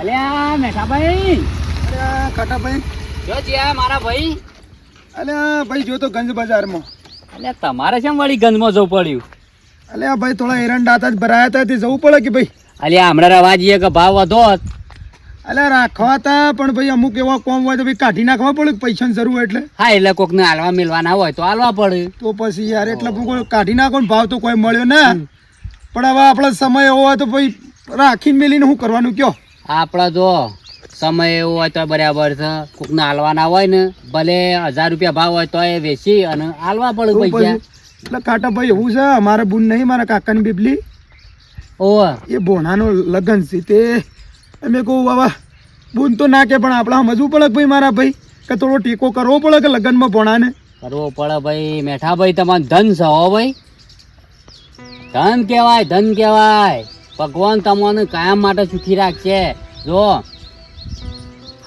અલ્યા મેઠાભાઈ, અરે કાટાભાઈ, જો જ્યાં મારા ભાઈ. અલ્યા ભાઈ જો તો ગંજ બજારમાં. અલ્યા તમારે કેમ વળી ગંજમાં જવું પડ્યું? અલ્યા ભાઈ થોડા એરંડાતા જ ભરાયા હતા તે જવું પડે કે ભાઈ. અલ્યા હમણાં રવા જઈએ કે ભાવ વધો જ. અલ્યા રાખવા હતા પણ ભાઈ અમુક એવા કોમ હોય તો ભાઈ કાઢી નાખવા પડે પૈસાની જરૂર હોય એટલે. હા એટલે કોકને હાલવા મિલવાના હોય તો હાલવા પડે. તો પછી યાર એટલે કોઈ કાઢી નાખો ને ભાવ તો કોઈ મળ્યો ના. પણ હવે આપણો સમય એવો હોય તો ભાઈ રાખીને મેલીને શું કરવાનું કયો? આપણા જો સમય એવો હોય તો બરાબર છે. કોકને હાલવાના હોય ને ભલે 1000 રૂપિયા ભાવ હોય તો એ વેચી અને હાલવા પડે તો પૈસા. પછી એટલે કાટા ભાઈ એવું છે અમારે બુન નહીં મારા કાકાની બીબલી ઓહ એ ભોણાનો લગ્ન છે તે અમે કહું બાબા બુન તો ના કે પણ આપણે સમજવું પડે કે ભાઈ મારા ભાઈ કે થોડો ટેકો કરવો પડે કે લગ્નમાં ભોણાને કરવો પડે ભાઈ. મેઠા ભાઈ તમારે ધન છે હો ભાઈ. ધન કહેવાય, ધન કહેવાય. ભગવાન તમને કાયમ માટે સુખી રાખશે. જો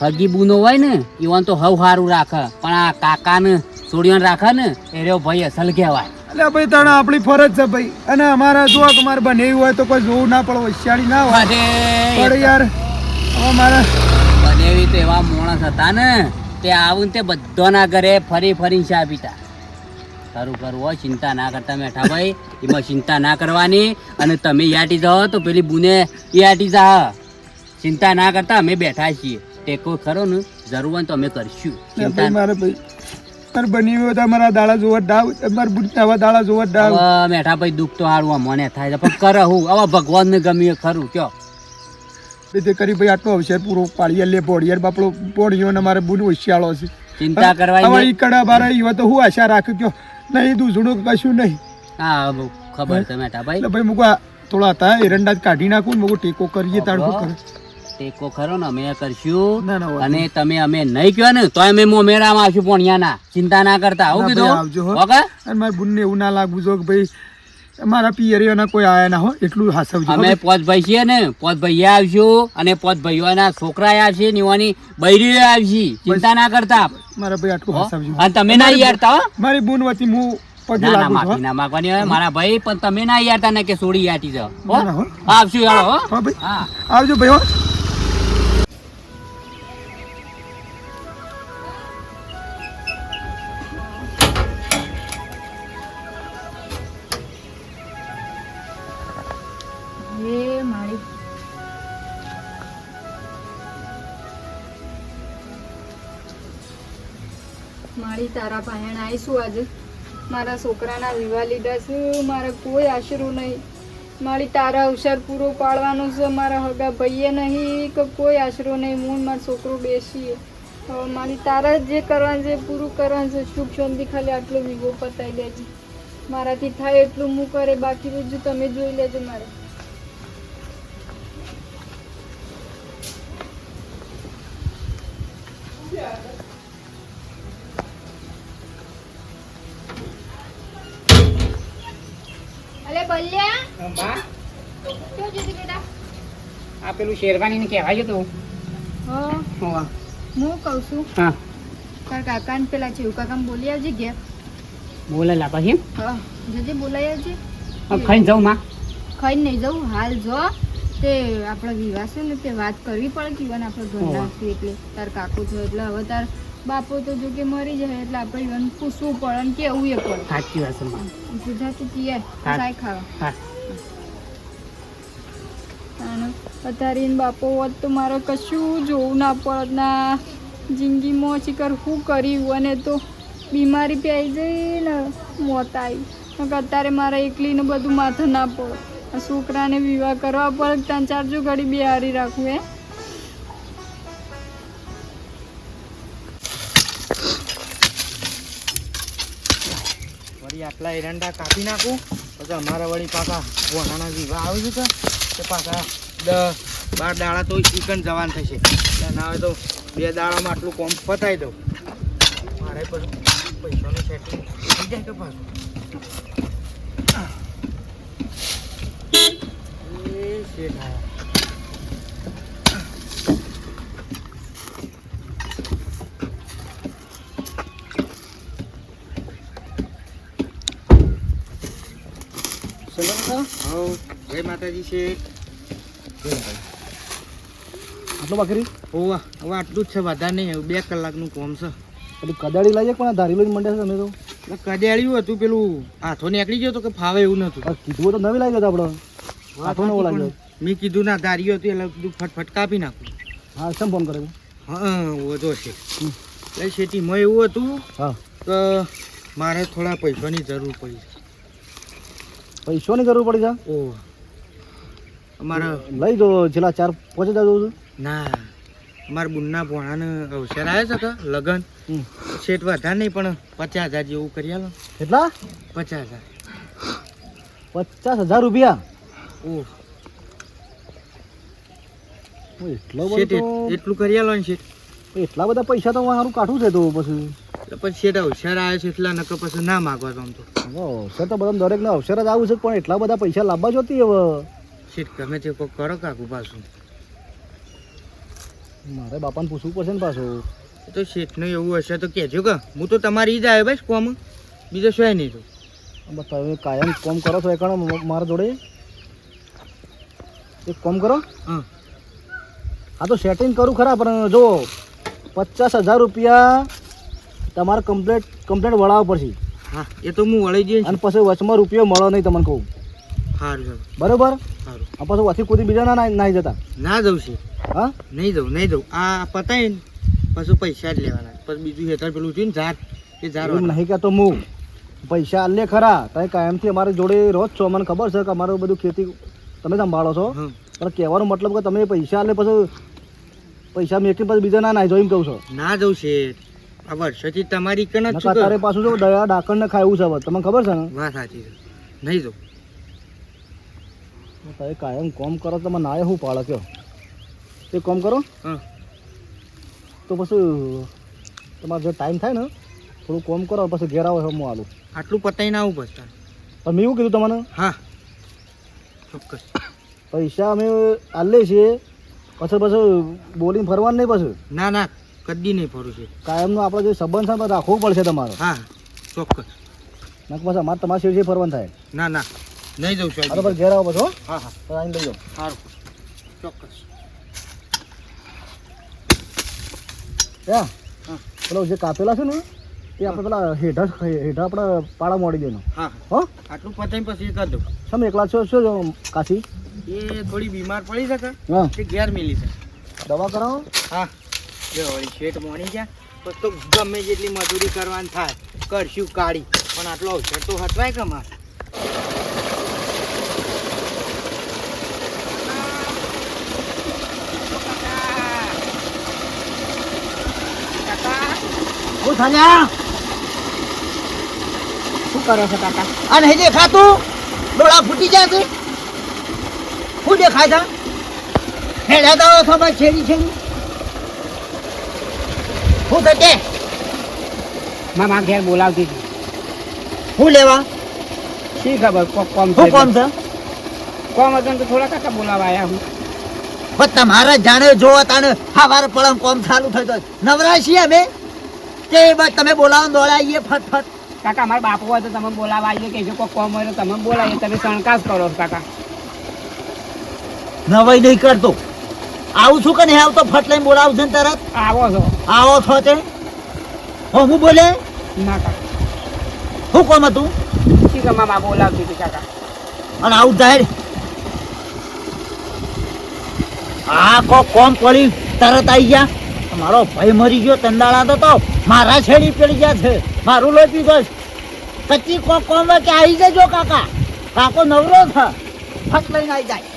હગી બુનો હોય ને ઈવન તો હવ સારું રાખે પણ આ કાકાને છોડીને રાખે ને એ રહ્યો ભાઈ અસલ કહેવાય. એટલે ભાઈ તને આપણી ફરજ છે ભાઈ અને અમારા જો કે મારે બનેવી હોય તો કોઈ જોવું ના પડે હોશિયારી ના હોય પણ યાર હવે મારા બનેવી તો એવા માણસ હતા ને તે આવું તે બધાના ઘરે ફરી ફરીને ચા પીતા. સારું કરવું હોય ચિંતા ના કરતા મેઠા ભાઈ. એમાં ચિંતા ના કરવાની અને તમે યાટી જાઓ તો પેલી બુને યાટી જા. ચિંતા ના કરતા અમે બેઠા છીએ. ટેકો ખરો ને જરૂર હોય તો અમે કરશું. ચિંતા મારે ભાઈ મારે બની હોય તો મારા દાડા જોવા ડાવ મારા બુટ આવા દાડા જોવા ડાવ. હવે મેઠા ભાઈ દુઃખ તો હારવા મને થાય છે પણ કરે હું હવે ભગવાનને ગમ્યું ખરું કયો. તે કરી ભાઈ આટલો અવસર પૂરો પાડીએ લે પોડિયાર બાપડો પોડિયો ને મારે બુન હોશિયાળો છે. ચિંતા કરવાની હવે ઈ કડા બારા ઈ હોય તો હું આશા રાખું કયો નહીં દૂધડું કશું નહીં. હા ખબર છે મેઠા ભાઈ. એટલે ભાઈ મુકા થોડા હતા એરંડા જ કાઢી નાખું મુકું ટેકો કરીએ તાણ શું કરે. ટેકો ખરો ને અમે કરશું ના, ના, અને તમે અમે નહીં કહો ને તો અમે મોમેરામાં આવશું પોણિયાના. ચિંતા ના કરતા. આવું ના કીધું ભાઈ, આવજો હો. ઓકે. અને મારા બુનને એવું ના લાગવું જો કે ભાઈ મારા પિયરીઓના કોઈ આયા ના હોય એટલું હાસવજો. અમે પોચ ભાઈ છીએ ને પોચ ભાઈ આવશું અને પોચ ભાઈઓના છોકરા આવશે નીવાની બૈરી આવશે. ચિંતા ના કરતા. મારા ભાઈ આટલું હાસવજો. અને તમે ના યારતા હો. મારી બુન વતી હું પગે ના ના લાગુ છું માફી ના માંગવાની હોય મારા ભાઈ પણ તમે ના યારતા ને કે સોડી યાટી જાઓ. ના, ના, હો. આવશું યાર હો. હા ભાઈ હા આવજો ભાઈ હો. મારી તારા પાહેણ આવીશું આજે. મારા છોકરાના વિવાહ લીધા છે. મારે કોઈ આશરો નહીં. મારી તારા અવસર પૂરો પાડવાનો છે. મારા હગા ભાઈએ નહીં કે કોઈ આશરો નહીં. હું મારો છોકરો બેસીએ. હવે મારી તારા જે કરવાનું છે પૂરું કરવાનું છે. સુખ શાંતિ ખાલી આટલો વિવો પતાવી લેજે. મારાથી થાય એટલું હું કરે બાકી બધું તમે જોઈ લેજો. મારે આ પેલું શેરવાની ને કહેવાય તું. હા હું કહું છું હા તાર કાકા ને પેલા છે કાકા બોલી આવજે ઘેર. બોલે લા પછી હા જજે બોલાઈ આવજે. ખાઈને જાઉં માં. ખાઈ નહીં જવું હાલ જો તે આપણા વિવાહ છે ને તે વાત કરવી પડે કે ઈવન આપણે ઘરના છીએ એટલે તાર કાકુ છો એટલે હવે તાર બાપો તો જો કે મરી જાય એટલે આપણે ઈવન પૂછવું પડે ને કેવું એ પડે. સાચી વાત છે માં. ગુજરાતી કીએ હા. સાય ખાવા હા અને અત્યારે બાપો હોત તો મારે કશું જોવું ના પડત ના જિંદગીમાં શિકર શું કર્યું અને તો બીમારી પી જઈ ને મોત આવી અત્યારે મારે એકલીને બધું માથે ના પડે. આ છોકરાને વિવાહ કરવા પડે 3-4 જો ઘડી બિહારી રાખવું હે. વળી આટલા એરંડા કાપી નાખું પછી અમારા વળી પાછા ભોણાના વિવાહ આવી છે તો પાછા 10-12 દાડા તો ચિકન જવાન થશે. ના હોય તો 2 દાડામાં આટલું કોમ પતાવી દઉં. મારે પછી પૈસાનું સેટિંગ થઈ જાય તો પાછું એ શેઠ આવ્યા. જય માતાજી શેઠ. આટલો બાકી ઓવા હવે આટલું જ છે વધારે નહીં 2 કલાકનું કામ છે. પેલી કદાડી લાવીએ પણ આ ધારી લઈને મંડ્યા છે તમે તો એટલે કદેળ્યું હતું પેલું હાથો નીકળી ગયો તો કે ફાવે એવું નતું. કીધું તો નવી લાવી આપણે હાથો નવો લાગ્યો. મેં કીધું ના ધાર્યું હતું એટલે કીધું ફટફટ કાપી નાખું. હા કેમ ફોન કરે હા ઓ તો છે એટલે શેતીમાં એવું હતું હા કે મારે થોડા પૈસાની જરૂર પડી છે. પૈસાની જરૂર પડી છે ઓ અમારે લઈ દો છેલ્લા 4-5 હજાર દઉં છું ના અમારા બુનના ભોણાને અવસર આવ્યો છે કે લગન શેઠ વધારે નહીં પણ 50,000 જેવું કરી આલો. કેટલા 50,000. 50,000 રૂપિયા ઓહ એટલો શેઠ બધો એટલું કરી આલો ને શેઠ. એટલા બધા પૈસા તો મારું કાઢવું છે તો પછી એટલે પછી શેઠ અવસર આવ્યો છે એટલા નકર પછી ના માગવા તો આમ તો અવસર તો બધા દરેકને અવસર જ આવું છે પણ એટલા બધા પૈસા લાવવા જોતી હવે શેઠ ગમે તે કોક કરો કાકુ પાછું. મારે બાપાને પૂછવું પડશે ને પાછું એ તો શેઠનું એવું હશે તો કહેજો કે હું તો તમારી જ આવ્યો બસ કોમ બીજો શું નહીં તો. તમે કાયમ કોમ કરો છો એ કારણ મારા જોડે એક કોમ કરો હા હા તો સેટિંગ કરું ખરા પણ જો 50,000 રૂપિયા તમારે કમ્પ્લેટ વળાવવા પડશે. હા એ તો હું વળી જઈશ. અને પછી વચમાં રૂપિયો મળો નહીં તમને કહું સારું સારું બરોબર. સારું આ પાછું વથી કૂદી બીજા ના જતા ના જવું છે. હા નહીં જવું આ પતાય ને પછી પૈસા જ લેવાના પછી બીજું હેઠળ પેલું થયું ને ઝાડ એ ઝાડ એમ નહીં કહેતો હું પૈસા લે ખરા તમે કાયમથી અમારી જોડે રહો જ છો મને ખબર છે કે અમારું બધું ખેતી તમે સંભાળો છો હા પણ કહેવાનો મતલબ કે તમે પૈસા લે પછી પૈસા મેકી પછી બીજા ના જો એમ કહું છો. ના જવું છે આ વર્ષોથી તમારી કન જ છું તારે પાછું જો દયા ડાકણ ને ખાય એવું છે હવે તમને ખબર છે ને વાત સાચી છે નહીં જવું. તમે કાયમ કોમ કરો તો મને ના શું પાડે કયો એ કોમ કરો હા તો પછી તમારે જો ટાઈમ થાય ને થોડું કોમ કરો પછી ઘેર આવો હું આલું આટલું પતાઈને આવું બસ તાર. પણ મેં એવું કીધું તમને હા ચોક્કસ. પૈસા અમે આલે છીએ પછી બોલીને ફરવાનું નહીં પછી ના ના કદી નહીં ફરું છે. કાયમનો આપણો જે સંબંધ છે ને રાખવું પડશે તમારે હા ચોક્કસ. ના પછી અમારે તમારા શેર ફરવાનું થાય ના ના નહીં જવું આ તો સાહેબ. પછી ઘેર આવો પછી હો હા હા તો આવીને લઈ જાઓ સારું ચોક્કસ. ત્યાં હા પેલો જે કાપેલા છે ને એ આપણે પેલા હેઠા આપણે પાડા મોડી દેનો હા હો આટલું પતાઈને પછી કરી દઉં. તમે એકલા છો શું કાશી એ થોડી બીમાર પડી શકે હા તે ઘેર મિલી છે. દવા કરાવો હા જો વળી શેઠ મોની ગયા પછી તો ગમે જેટલી મજૂરી કરવાની થાય કરશું કાઢી પણ આટલો અવસર તો હટવાય કે મારે. શું થાલ્યા શું કરે છે કાકા આ નહીં દેખાતું ડોળા ફૂટી જાય છે શું દેખાય છે હેડા દો છો બસ છેડી છેડી શું થશે મામા ઘેર બોલાવતી હતી શું લેવા શી ખબર કોમ શું કોમ છે કોમ હતું તો થોડા કાકા બોલાવા આવ્યા હું પણ તમારે જાણે જોવા તાને હવાર પડમ કોમ ચાલુ થઈ જાય નવરા છીએ અમે તે બસ તમે બોલાવો દોડાઈએ ફટફટ કાકા મારા બાપુ હોય તો તમે બોલાવા આવીએ કે જો કોઈ કોમ હોય તો તમે બોલાવીએ તમે શણકાસ કરો છો કાકા નવાઈ નહીં કરતો આવું છું કે નહીં આવતો ફટ લઈને બોલાવું છે ને તરત આવો છો આવો છો તે હો હું બોલે ના કાકા શું કોમ હતું શી કે મામા બોલાવતી હતી કાકા અને આવું જાહેર આ કોમ પડી તરત આવી ગયા મારો ભાઈ મરી ગયો તંદાળા તો મારા છેડી પડી ગયા છે મારું લોહી પીધો છે કચ્ચી કોમ કે આવી જજો કાકા કાકો નવરો છે ફટ લઈને આવી જાય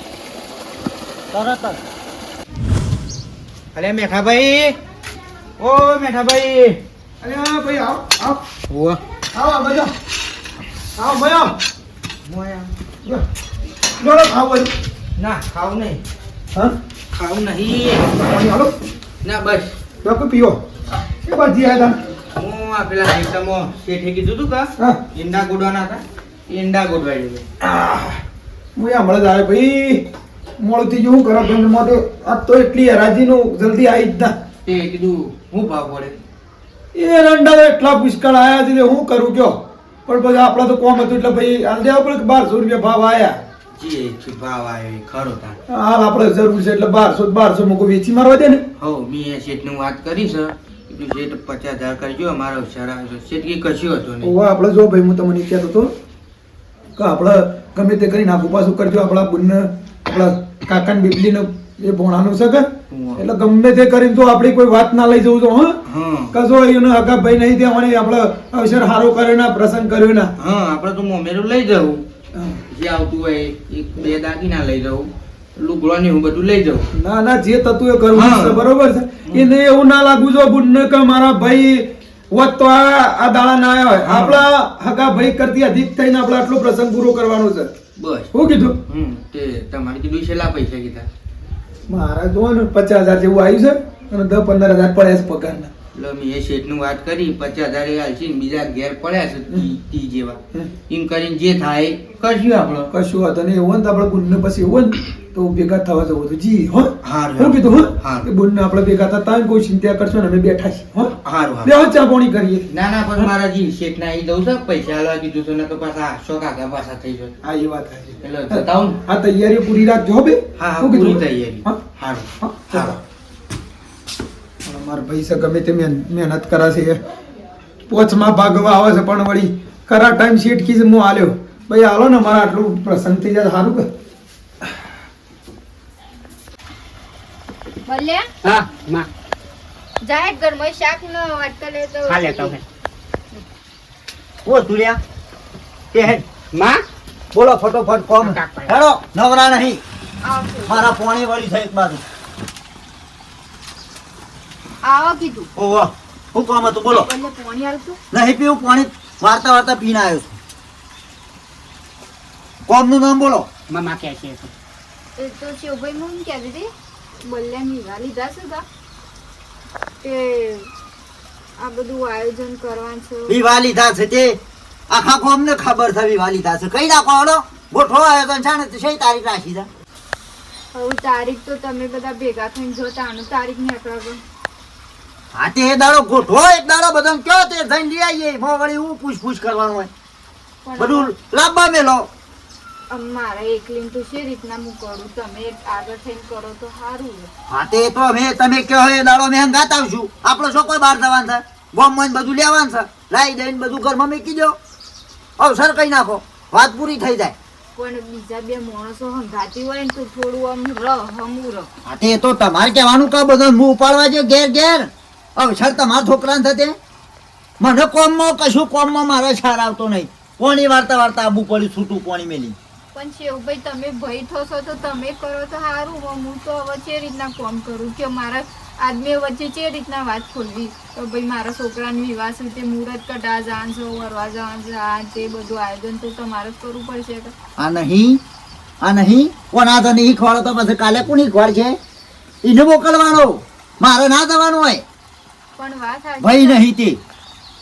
તરત જ અરે મેઠાભાઈ ઓ મેઠાભાઈ અરે ભાઈ આવો આવો ઓ આવો બજો આવો બજો મોયા જોડો ખાવો ના ખાવું નહીં હા ખાવું નહીં પાણી હાલો ના બસ તો કોઈ પીઓ કે બાજી આયા હું આ પેલા આઈટમો શેઠે કીધું તું કા હા ઈંડા ગોડવાના હતા ઈંડા ગોડવાઈ દીધું. હું હમણાં જ આવે ભાઈ મોડું હું કરો પણ મોટે આ તો એટલી હરાજીનું જલ્દી આવી જ ના તે કીધું હું ભાવ પડે એ રંડા તો એટલા પુષ્કળ આયા છે હું કરું કયો પણ પછી આપણા તો કોમ હતું એટલે ભાઈ હાલ દેવા પડે કે 1200 રૂપિયા ભાવ આયા જે ભાવ આવ્યો એ ખરો તાર. હાલ આપણે જરૂર છે એટલે 1200 મૂકો વેચી મારવા દે ને. હો મેં એ શેઠની વાત કરી છે કીધું શેઠ 50,000 કરજો અમારો સારા શેઠ કે કશું હતું નહીં. ઓવા આપણે જો ભાઈ હું તમને કહેતો હતો કે આપણે ગમે તે કરીને આગુ પાછું કરજો આપણા બુનને આપણા કાકાને બીબલીને એ ભોણાનું છે કે એટલે ગમે તે કરીને તો આપણી કોઈ વાત ના લઈ જવું તો હા હા કશો એને હગા ભાઈ નહીં દેવાની આપણે અવસર સારો કર્યો ના પ્રસંગ કર્યો ના હા આપણે તો મોમેરું લઈ જવું હા. જે આવતું હોય એક બે દાગીના લઈ જવું લુગડો ને હું બધું લઈ જવું. ના ના જે થતું એ કરવું હા. છે બરોબર છે એને એવું ના લાગવું જો બુનને કે મારા ભાઈ હોત તો આ દાડા ના આવ્યા હોય હા. આપણા હગા ભાઈ કરતી અધિક થઈને આપણે આટલો પ્રસંગ પૂરો કરવાનો છે બસ શું કીધું તે તમારે કીધું છેલ્લા પૈસા કીધા મારા જો ને 50,000 જેવું આવ્યું છે અને 10-15,000 પડ્યા છે પગારના એટલે મેં એ શેઠનું વાત કરી 50,000 એ હાલશે ને બીજા ઘેર પડ્યા છે તી જેવા એમ કરીને જે થાય એ કરશું આપણે. કશું હતું નહીં એવું હોય ને તો આપણે બુનને પછી એવું હોય ને તો ભેગા થવા જવું હતું જી હો હારું. શું કીધું હો હારું. કે બુનને આપણે ભેગા થતા હોય ને કોઈ ચિંતા કરશો ને અમે બેઠા છીએ હો હારું હારું. બેહો ચા પાણી કરીએ ના ના પણ મારા જી શેઠ ના દઉં છે પૈસા હાલવા કીધું તો નકર પાછા 100 કાકા પાછા થઈ જાય. હા એ વાત સાચી. એટલે જતા હું. આ તૈયારી પૂરી રાખજો હો બે હા હા શું પૂરી કીધું? તૈયારી. હા? હારું હા, હારું. પણ મારા ભાઈ છે ગમે તે મહેનત કરે છે પોચમાં ભાગવા આવે છે પણ વળી ખરા ટાઈમ શીટ કી હું આલ્યો ભાઈ હાલો ને મારા આટલું પ્રસંગ થઈ જાય સારું કે ભલે હા માં જાહેર ઘરમાં શાક નો વાટકા લેતો હા લેતો હે ઓ તુર્યા તે હે માં બોલો ફટોફટ કોમ હેડો નવરા નહીં આવશું. મારા પોણી વાળી છે એક બાજુ આવો કીધું ઓહો હું કોમ હતું બોલો ભલે પોણી આવતું નહીં પીવું પાણી વાર્તા વાર્તા પીને આવ્યો છું કોમનું નામ બોલો માં કે છે એ તો શિવભાઈ હું એમ કહેતી હતી બલ્યા નિભા લીધા છે કા કે આ બધું આયોજન કરવાનું છે વિવાહ લીધા છે તે આખા કોમને ખબર છે વિવાહ લીધા છે કઈ નાખો હલો ગોઠવો આયોજન છે ને તે શી તારીખ રાખી છે હવે તારીખ તો તમે બધા ભેગા થઈને જો તાનું તારીખ નીકળો હા તે દાડો ગોઠવો એક દાડો બધાને કયો તે જઈને લઈ આવીએ મો વળી હું પૂછ કરવાનું હોય બધું લાંબા મેલો મારા એકલીને તો શી રીતના હું કરું તમે આગળ થઈને કરો તો સારું છે. હા તે તો તમે કહો એ દાડો મેં હંગાત આવશું આપણો શું કોઈ બહાર જવાનું છે ગોમમાં બધું લેવાનું છે લાવી દઈને બધું ઘરમાં મૂકી દો અવસર કઈ નાખો વાત પૂરી થઈ જાય પણ બીજા બે માણસો હંગાતી હોય ને તો થોડું આમ હમું રહ હા તે તો તમારે કહેવાનું કે બધા મું ઉપાડવા જો ઘેર ઘેર અવસર તમારા છોકરાને થતે મને કોમમાં કશું કોમમાં મારે છાર આવતો નહીં કોની વાર્તા વાર્તા આબુ પડી છૂટું કોની મેલી પણ શિવભાઈ તમે ભય થશો તો તમે કરો તો સારું હું તો હવે જે રીતના કોમ કરું કે મારા આદમી વચ્ચે જે રીતના વાત ખોલવી તો ભાઈ મારા છોકરાને વિવાહ છે તે મુહૂર્ત કઢા જાણ છે વરવા જાણ છે આ તે બધું આયોજન તો તમારે જ કરવું પડશે કે આ નહીં કોના તો નહીં ખવાડો તો પછી કાલે કોની ખવાડ છે એને મોકલવાનો મારે ના જવાનું હોય પણ વાત ભાઈ સાચી નહીં તે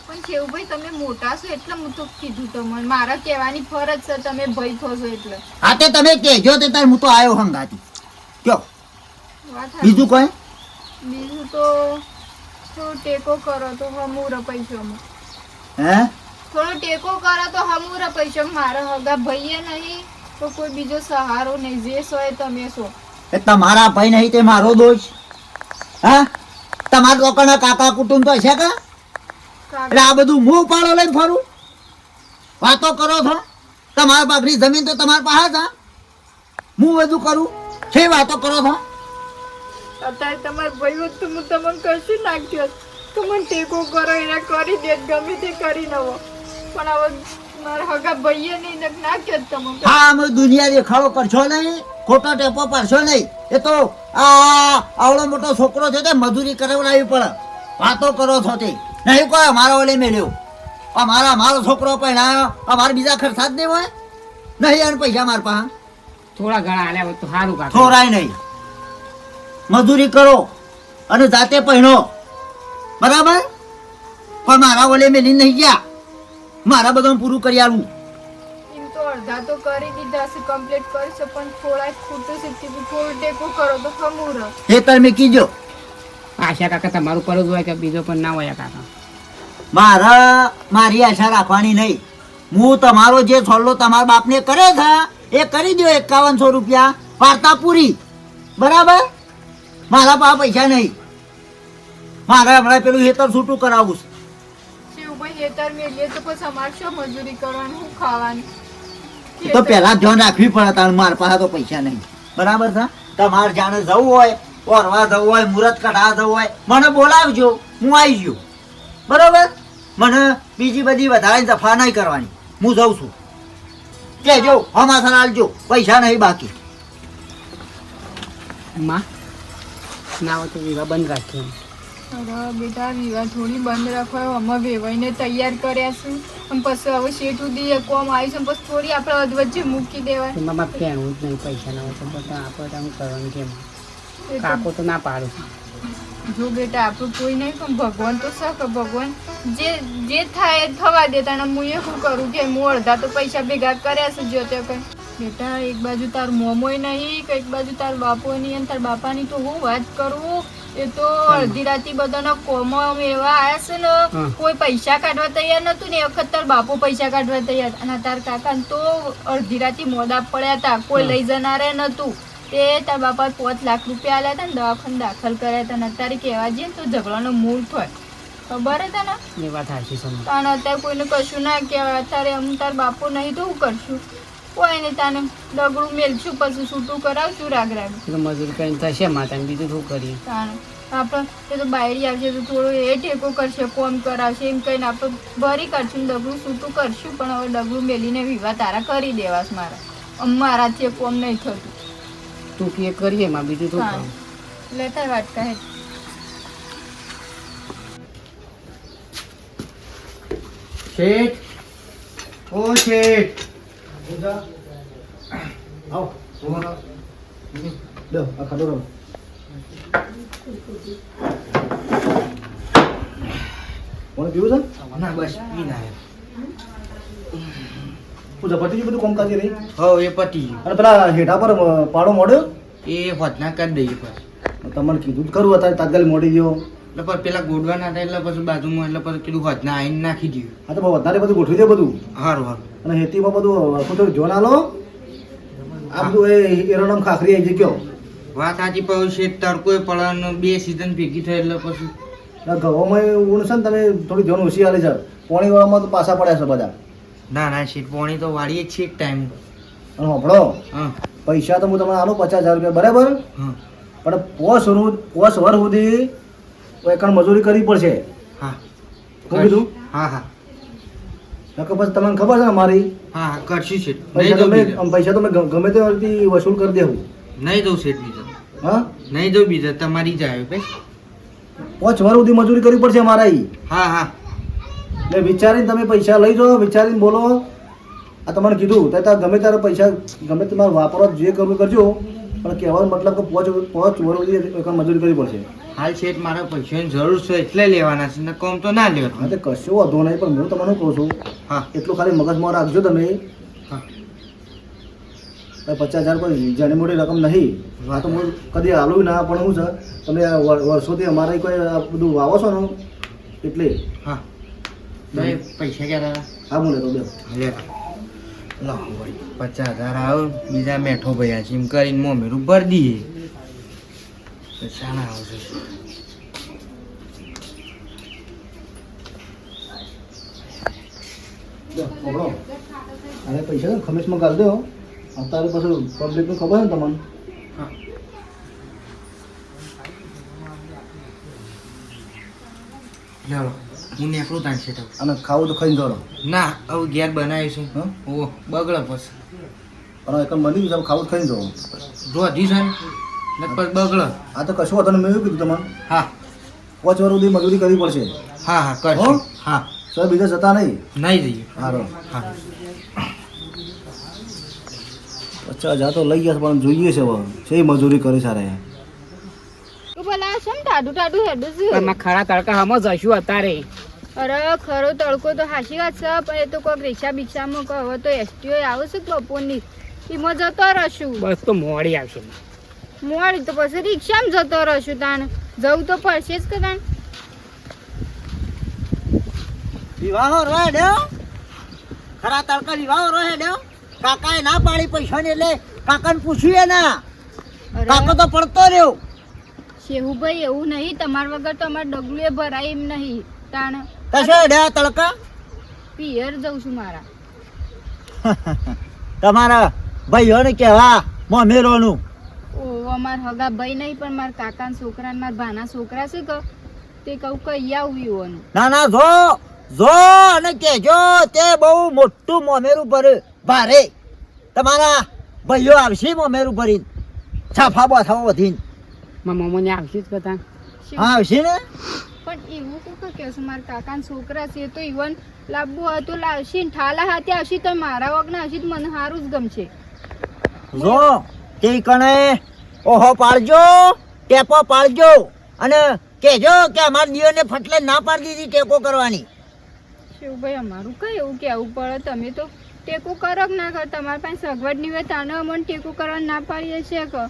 પણ શિવભાઈ તમે મોટા છો એટલે હું તો કીધું તમને મારા કહેવાની ફરજ છે તમે ભય થશો એટલે હા તે તમે કહેજો તે તાર હું તો આવ્યો હંગાતી કયો વાત સાચી. બીજું કોઈ બીજું તો થોડો ટેકો કરો તો હમું પૈસામાં હે થોડો ટેકો કરો તો હમું પૈસા મારા હગા ભાઈએ નહીં તો કોઈ બીજો સહારો નહીં જે સો એ તમે છો એ તમારા ભાઈ નહીં તે મારો દોષ હા તમારા લોકોના કાકા કુટુંબ તો છે કે એટલે આ બધું મું પાડો લઈને ફરું વાતો કરો છો તમારા બાપની જમીન તો તમારા પાસે છે હું બધું કરું છે વાતો કરો છો અત્યારે તમારા ભાઈ હોત તો હું તમને કશું નાખ્યો તો મને ટેકો કરો એને કરી દે ગમે તે કરી નવો પણ હવે મારા હગા ભાઈએ નહીં ને નાખ્યો જ તમે હા અમે દુનિયા દેખાડો કરશો નહીં ખોટો ટેપો પડશો નહીં એ તો આ આવડો મોટો છોકરો છે તે મજૂરી કરાવડાવી પડે વાતો કરો છો તે નહીં કોઈ અમારો ઓલે મેળ્યો મારો છોકરો પહેણાયો અમારે બીજા ખર્ચા જ નહીં હોય નહીં અને પૈસા માર પાસે થોડા ઘણા આલ્યા હોય તો સારું કાકા થોરાય નહીં મજૂરી કરો અને જાતે પહેણો બરાબર પણ મારા ઓલે મેલી નહીં ગયા મારા બધું પૂરું કરી આલું એમ તો અડધા તો કરી દીધા છે કમ્પ્લીટ કરશે પણ થોડા ખૂટું છે કે થોડું ટેકો કરો તો હમું રહો એ તમે કીજો આશા કાકા તમારું પર જ હોય કે બીજો પણ ના હોય કાકા મારી આશા રાખવાની નહીં હું તમારો જે છોલ્લો તમારા બાપને કરે છે એ કરી દો 5100 રૂપિયા, વાર્તા પૂરી. બરાબર? મારા પાસે પૈસા નહીં. મારે હમણાં પેલું હેતર છૂટું કરાવવું છે. શિવભાઈ હેતર મેલીએ તો પછી અમારે શું મજૂરી કરવાની, શું ખાવાની? તો પહેલા ધ્યાન રાખવી પડે. તાર મારા પાસે તો પૈસા નહીં. બરાબર છે? તમારે જાણે જવું હોય, ઓરવા જવું હોય, મુહૂર્ત કઢાવા જવું હોય, મને બોલાવજો, હું આવી ગયો. બરોબર? મને બીજી બધી વધારે દફા નહીં કરવાની. હું જઉં છું. કહેજો હમાસર આલજો, પૈસા નહીં બાકી. માં ના હોય તો વિવાહ બંધ રાખીએ. અરે બેટા વિવાહ થોડી બંધ રાખવાય, અમે વેવાઈને તૈયાર કર્યા છું અને પછી હવે શેઠ સુધી કોમ આવીશું પછી થોડી આપણે વચ્ચે મૂકી દેવાય. એમાં મારે કહેવું જ નહીં, પૈસા ના હોય તો બધા આપણે આમ કરવાનું કેમ? એ તો કાકો તો ના પાડું. જો બેટા આપણું કોઈ નહીં પણ ભગવાન તો શક, ભગવાન જે થાય એ થવા દેતા. અને હું એ શું કરું કે હું અડધા તો પૈસા ભેગા કર્યા છે જો તે કઈ. બેટા એક બાજુ તાર મોમોય નહીં કે એક બાજુ તાર બાપો નહીં, અને તાર બાપાની તો હું વાત કરું. એ તો અડધી રાતી બધાના કોમો એવા આયા છે ને, કોઈ પૈસા કાઢવા તૈયાર નતું ને. એ વખત તાર બાપો પૈસા કાઢવા તૈયાર, અને તાર કાકા તો અડધી રાતી મોડા પડ્યા હતા, કોઈ લઈ જનારે નતું. તે તાર બાપા 5 લાખ રૂપિયા આલ્યા હતા ને દવાખાને દાખલ કર્યા હતા. ને અત્યારે કહેવા જઈએ ને તો ઝઘડાનો મૂળ થાય, ખબર હે તને? એ વાત સાચી છે. તાને અત્યારે કોઈને કશું ના કહેવાય. અત્યારે અમ તાર બાપો નહીં તો શું કરશું? કોઈ નહીં, તાને ડગડું મેલશું પછી છૂટું કરાવશું રાગ રાગ. મજૂરી કરીને થશે માતા, બીજું શું કરીએ? તાને આપણે એ તો બાયડી આવશે તો થોડો એ ટેકો કરશે, કોમ કરાવશે એમ કહીને આપણે ભરી કાઢશું ને ડગલું છૂટું કરશું. પણ હવે ડગલું મેલીને વિવાહ તારા કરી દેવાસ મારા. મારાથી કોમ નહીં થતું. તું કે કરીએ માં, બીજું શું હા કરું? લેતા વાત કહે. શેઠ, ઓ શેઠ, આવો. લો, આ ખાધો રહો. કોણ પીવું છે? ના બસ પી ના. હું ઝપટી બધું કોમ કાજી રહી. હો એ પતી ગયું. અને પેલા હેઠા પર પાડો મોડ્યો. એ હોતના કરી દઈએ પછી. તમને કીધું જ ખરું, અત્યારે તાત્કાલિક મોડી ગયો. એટલે પછી પેલા ગોડવાના હતા એટલે પછી બાજુમાં એટલે પછી કીધું હોતના આવીને નાખી દઉં. હા તો વધારે બધું ગોઠવી દે બધું. સારું સારું. અને હેતીમાં બધું આખું થોડું જોન આલો. આ બધું એ એરોનામ ખાખરી આવી ગયો. વાત સાચી, પછી શેઠ તડકોય પડે ને 2 સિઝન ભેગી થાય એટલે પછી ઘઉંમાં ઊણ છે ને, તમે થોડી ધ્યાન ઓછી આલે છે. પોણી વાળામાં તો પાછા પડ્યા છે બધા. ના ના શેઠ પોણી તો વાળીએ જ છે એક ટાઈમ. અને હોભળો, હા પૈસા તો હું તમને આલું 50,000 રૂપિયા, બરાબર? હા પણ પોસ વર સુધી એકણ મજૂરી કરવી પડશે. હા શું કીધું? હા હા નકર પછી તમને ખબર છે ને મારી હા હા કરશું શેઠ. પૈસા નહીં દઉં તમે બીજા. પૈસા તમે ગમે તે રીતે વસૂલ કરી દેવું. નહીં દઉં શેઠ બીજા. હા, નહીં દઉં બીજા, તમારી જાય ભાઈ. 5 વર સુધી મજૂરી કરવી પડશે મારા ઈ. હા હા એટલે વિચારીને તમે પૈસા લઈ જાઓ, વિચારીને બોલો. આ તમને કીધું ત્યાં ગમે ત્યારે પૈસા ગમે તમારે વાપરો, જે કરવું કરજો. પણ કહેવાનો મતલબ કે 5 વર સુધી એકણ મજૂરી કરવી પડશે. હાલ શેઠ મારા પૈસાની જરૂર છે એટલે લેવાના છે, ને કોમ તો ના હા લેવાનું. તો કશો વાંધો નહીં, પણ હું તમને કહું છું હા એટલું ખાલી મગજમાં રાખજો તમે. હા 50,000 કોઈ જાણી મોટી રકમ નહીં. આ તો હું કદી હાલું ના, પણ શું છે તમે વર્ષોથી અમારે કોઈ આ બધું વાવો છો ને એટલે. હા તમે પૈસા ક્યાં હતા? હા, હું લેતો બે. લે લો વળી 50,000 આવ, બીજા મેઠો ભયા છે એમ કરીને મોમેરું ભરી દઈએ. તો શાના આવશે? પકડો. અને પૈસા છે ને ખમીસમાં કાઢ દો. અત્યારે પછી પબ્લિકનું ખબર ને તમને. હા ચાલો હું નીકળું ત્યાં છે. અને ખાવું તો ખાઈને જોડો. ના હવે ઘેર બનાવીશું. હા, ઓ બગડે પછી અને એકમ બની ગયું ખાવું તો ખાઈને જોડો. રોધી છે ને પછી બગડે. આ તો કશું વાંધો નહીં, મેં એવું કીધું તમને હા 5 વર સુધી મજૂરી કરવી પડશે. હા હા કરશું. હા સર બીજા જતા નહીં. નહીં જઈએ. સારો. હા 50,000 તો લઈ ગયા પણ જોઈએ છે હવે છે મજૂરી કરે સારા. તું પેલા છે ને ટાઢું ટાઢું હેડું છું. પણ માં ખરા તડકા હમ જશું અત્યારે. અરે ખરો તડકો તો હાચી વાત છે, પણ એ તો કોઈક રિક્ષા બિક્ષામાં હવે તો એસટીઓ આવે છે બપોરની, એમાં જતો રહીશું. બસ તો મોડી આવશે. મોડી તો પછી રિક્ષામાં જતો રહીશું. તાણ જવું તો પડશે જ કે તાણ. વિવાહો રોય ડ્યો ખરા તડકા વિવાહો રોય ડ્યો. કાકાએ ના પાડી પૈસાની એટલે કાકાને પૂછ્યું એના અરે કાકો તો પડતો રહ્યો. શેહુભાઈ એવું નહીં, તમારા વગર તો અમારે ડગલું એ ભરાય એમ નહીં. તાણ કશો એડ્યા તડકા પિયર જઉં છું મારા. તમારા ભાઈઓને કહેવા મોમેરોનું. ઓ અમાર હગા ભાઈ નહીં પણ મારા કાકાના છોકરા ને મારા ભાના છોકરા છે કે તે કહું કઈ આવું ઈવોનું. ના ના જો જો અને કહેજો તે બહુ મોટું મોમેરું ભારે તમારા ભાઈઓ આવશે મોમેરું ભરીને છાફા બોથાઓ વધીને. મારા મમ્મીને આવશે જ કથા. હા આવશે ને. પણ એવું કોક કહે છે મારા કાકાના છોકરા છે તો ઈવન લાવવું હોય તો લાવશે ને ઠાલા હાથે આવશે તો મારા વગના આવશે તો મને સારું જ ગમશે. જો તે કણે ઓહો પાડજો ટેપો પાડજો અને કહેજો કે અમારા દિયોને ફટલે ના પાડી દીધી ટેકો કરવાની. શિવભાઈ અમારું કઈ એવું કહેવું પડે, તમે તો ટેકો કરો કે ના કરો, તમારા પાસે સગવડ નહીં હોય તાને અમને ટેકો કરવા ના પાડીએ છે કે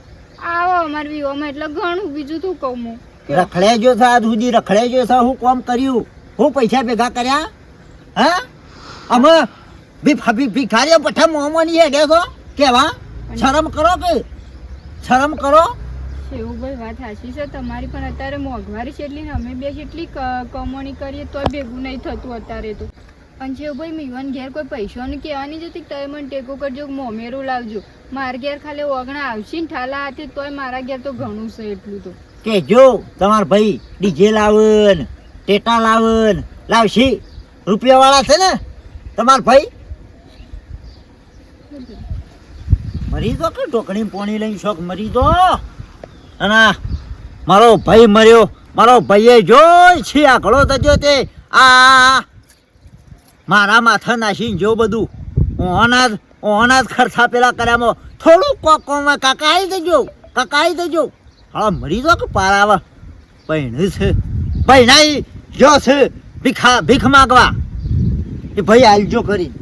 આવો અમારા વિવાહમાં એટલે ઘણું. બીજું શું કહું હું? રખડેજો છે આજ સુધી રખડેજો છે. હું કામ કર્યું, હું પૈસા ભેગા કર્યા. હા અમે ભિખારીઓ પઠા મોમોની હેડે છો કેવા? શરમ કરો કે શરમ કરો. શિવભાઈ વાત સાચી છે તમારી, પણ અત્યારે મોંઘવારી છે એટલી ને અમે બે જેટલી કમાણી કરીએ તોય ભેગું નહીં થતું અત્યારે તો. અને શિવભાઈ મીવન ઘેર કોઈ પૈસાની કહેવાની જતી તમે મને ટેકો કરજો, મોમેરું લાવજો. મારા ઘેર ખાલી ઓગણા આવશે ને ઠાલા હાથે તોય મારા ઘેર તો ઘણું છે એટલું તો. કે જો તમાર ભાઈ ડીજે લાવન ટેટા લાવન લાવશી રૂપિયા વાળા છે ને તમાર ભાઈ. મરી દો કે ઢોકળી પોણી લઈને શોખ મરી દો. અને મારો ભાઈ મર્યો, મારો ભાઈએ જોઈ છે આંકડો થજો તે આ મારા માથા નાસીને જો બધું ઓના જ ખર્ચા પેલા કર્યામાં થોડું કોમાં કાકા આવી દેજો, કાકા આવી દેજો. હા મરી દો કે પારાવા પૈણું છે પૈણાઈ જો છે ભીખ માગવા એ ભાઈ આલજો કરી.